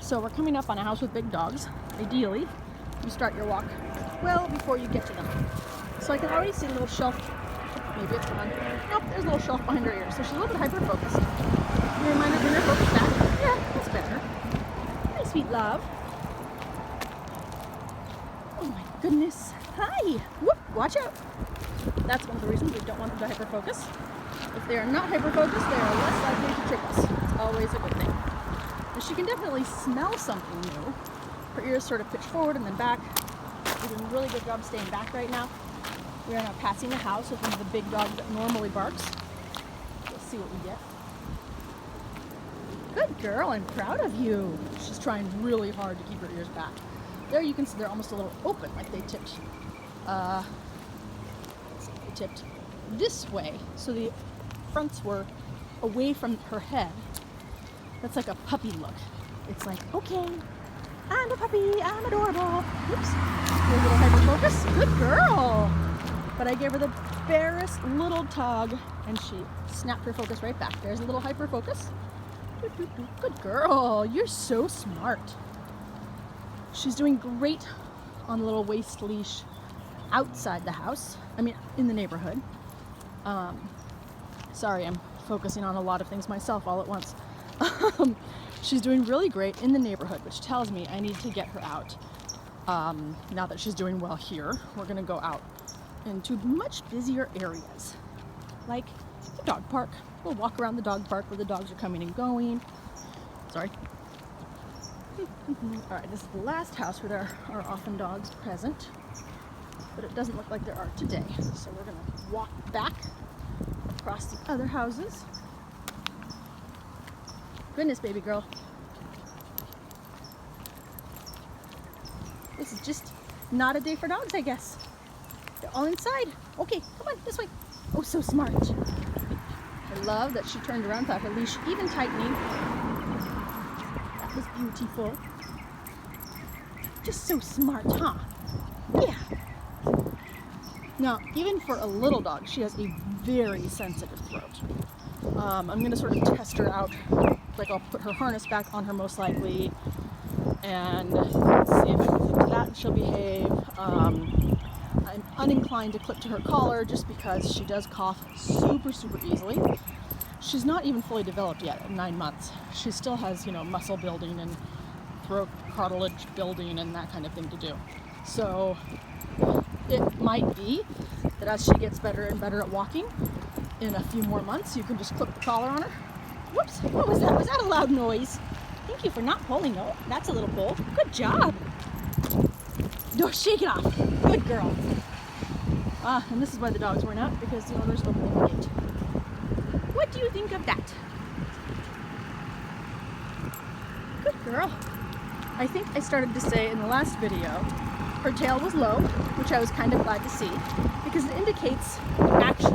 So we're coming up on a house with big dogs. Ideally, you start your walk well before you get to them. So I can already see a little shelf. Maybe it's gone. Nope, there's a little shelf behind her ear. So she's a little bit hyper-focused. You remind her to bring her focus back. Yeah, that's better. Hi, sweet love. Oh my goodness. Hi. Whoop, watch out. That's one of the reasons we don't want them to hyper-focus. If they are not hyper-focused, they are less likely to trick us. It's always a good thing. And she can definitely smell something new. Her ears sort of pitch forward and then back. We're doing a really good job staying back right now. We are now passing the house with one of the big dogs that normally barks. We'll see what we get. Good girl, I'm proud of you. She's trying really hard to keep her ears back. There you can see they're almost a little open, like they tipped. They tipped this way, so the fronts were away from her head. That's like a puppy look. It's like, okay, I'm a puppy, I'm adorable. Oops, a little hyper focus. Good girl. But I gave her the barest little tug, and she snapped her focus right back. There's a little hyper focus. Good girl. You're so smart. She's doing great on the little waist leash outside the house. I mean, in the neighborhood. Sorry, I'm focusing on a lot of things myself all at once. She's doing really great in the neighborhood, which tells me I need to get her out. Now that she's doing well here, we're gonna go out into much busier areas, like the dog park. We'll walk around the dog park where the dogs are coming and going. Sorry. All right, this is the last house where there are often dogs present, but it doesn't look like there are today. So we're gonna walk back across the other houses. Goodness, baby girl. This is just not a day for dogs, I guess. They're all inside. Okay, come on, this way. Oh, so smart. I love that she turned around without her leash even tightening. That was beautiful. Just so smart, huh? Yeah. Now, even for a little dog, she has a very sensitive throat. I'm going to sort of test her out. Like, I'll put her harness back on her most likely, and see if I can clip to that and she'll behave. I'm uninclined to clip to her collar just because she does cough super easily. She's not even fully developed yet at 9 months. She still has, muscle building and throat cartilage building and that kind of thing to do. So it might be that as she gets better and better at walking, in a few more months, you can just clip the collar on her. Whoops, what was that? Was that a loud noise? Thank you for not pulling. No, that's a little pull. Good job. No, shake it off. Good girl. And this is why the dogs weren't out, because the owners opened the gate. What do you think of that? Good girl. I think I started to say in the last video, her tail was low, which I was kind of glad to see, because it indicates action.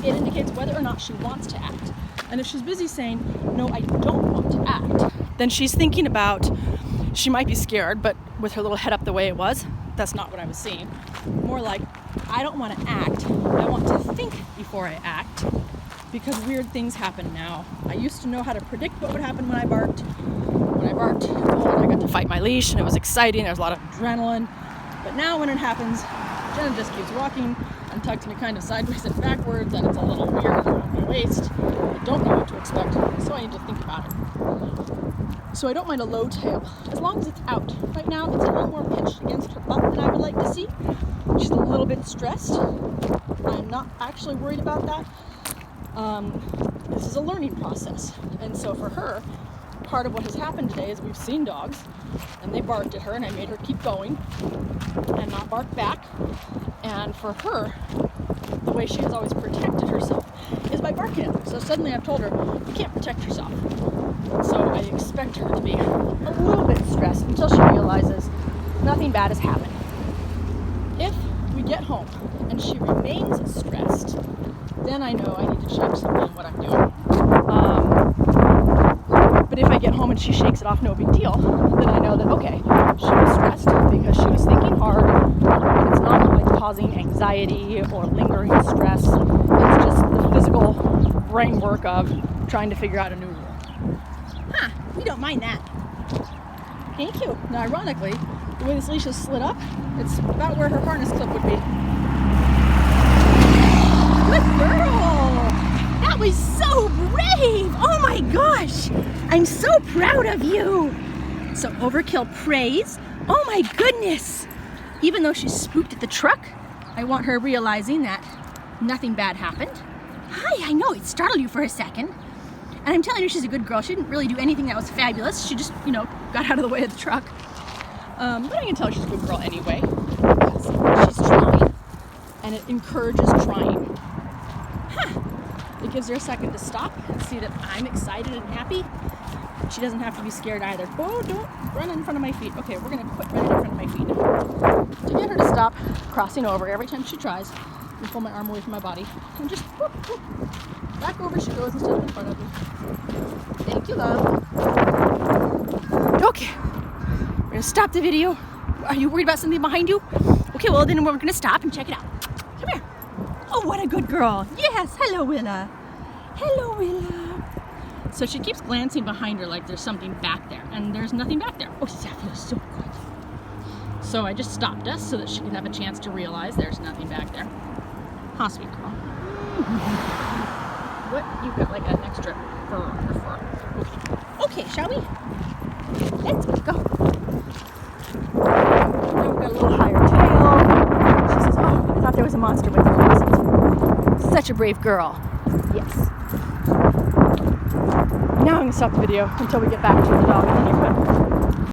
It indicates whether or not she wants to act. And if she's busy saying, no, I don't want to act, then she's thinking about, she might be scared, but with her little head up the way it was, that's not what I was seeing. More like, I don't want to act. I want to think before I act, because weird things happen now. I used to know how to predict what would happen when I barked. When I barked, I got to fight my leash, and it was exciting. There was a lot of adrenaline. But now when it happens, Jenna just keeps walking and tucks me kind of sideways and backwards, and it's a little weird around my waist. I don't know what to expect, so I need to think about it. So I don't mind a low tail, as long as it's out. Right now, it's a little more pitched against her butt than I would like to see. She's a little bit stressed. I'm not actually worried about that. This is a learning process. And so for her, part of what has happened today is we've seen dogs, and they barked at her, and I made her keep going and not bark back. And for her, the way she has always protected herself is by barking at her. So suddenly I've told her, you can't protect yourself. So I expect her to be a little bit stressed until she realizes nothing bad has happened. If we get home and she remains stressed, then I know I need to check something on what I'm doing. But if I get home and she shakes it off, no big deal, then I know that, okay, she was stressed because she was thinking hard, and it's not like causing anxiety or lingering stress. It's just the physical brain work of trying to figure out a new rule. Huh, we don't mind that. Thank you. Now, ironically, the way this leash is slid up, it's about where her harness clip would be. Good girl! That was so brave! Oh my gosh! I'm so proud of you! So Overkill praise. Oh my goodness! Even though she's spooked at the truck, I want her realizing that nothing bad happened. Hi, I know, it startled you for a second. And I'm telling you, she's a good girl. She didn't really do anything that was fabulous. She just, got out of the way of the truck. But I can tell she's a good girl anyway, because she's trying. And it encourages trying. It gives her a second to stop and see that I'm excited and happy. She doesn't have to be scared either. Oh, don't run in front of my feet. Okay, we're gonna quit running in front of my feet now. To get her to stop crossing over every time she tries, I pull my arm away from my body and just whoop, whoop. Back over she goes instead of in front of me. Thank you, love. Okay, we're gonna stop the video. Are you worried about something behind you? Okay, well then we're gonna stop and check it out. Come here. Oh, what a good girl. Yes, hello, Willa. Hello, Willa. So she keeps glancing behind her like there's something back there, and there's nothing back there. Oh, that feels so good. So I just stopped us so that she can have a chance to realize there's nothing back there. Huh, sweet girl. What? You've got like an extra fur on your fur. Okay, shall we? Let's go. Now we've got a little higher tail. She says, oh, I thought there was a monster, but there wasn't. Such a brave girl. Yes. Now I'm going to stop the video until we get back to the dog and then you're good.